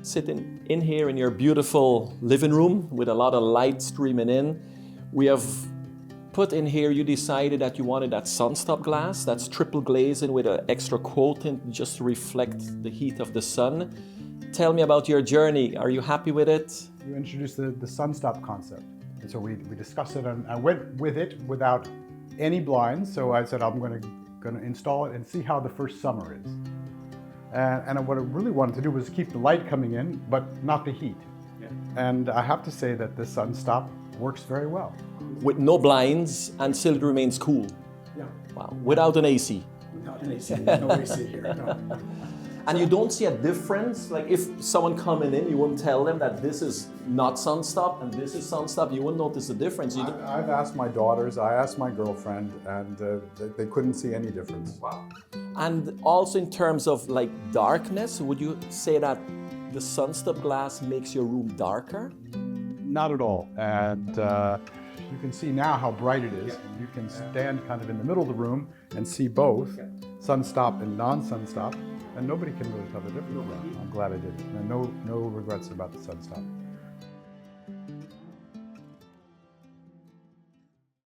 Sitting in here in your beautiful living room with a lot of light streaming in, we have put in here, you decided that you wanted that Sunstop glass, that's triple glazing with an extra quotient just to reflect the heat of the sun. Tell me about your journey. Are you happy with it? You introduced the Sunstop concept. And so we discussed it, and I went with it without any blinds. So I said, I'm going to install it and see how the first summer is. And what I really wanted to do was keep the light coming in, but not the heat. Yeah. And I have to say that the Sunstop works very well. With no blinds and still it remains cool. Yeah. Wow. Without an AC. Without an AC, there's no AC here. No. And you don't see a difference? Like if someone coming in, you wouldn't tell them that this is not Sunstop and this is Sunstop, you wouldn't notice a difference. I've asked my daughters, I asked my girlfriend, and they couldn't see any difference. Wow. And also in terms of like darkness, would you say that the Sunstop glass makes your room darker? Not at all. And you can see now how bright it is. You can stand kind of in the middle of the room and see both Sunstop and non-Sunstop, and nobody can really tell the difference. I'm glad I did it. And no regrets about the Sunstop.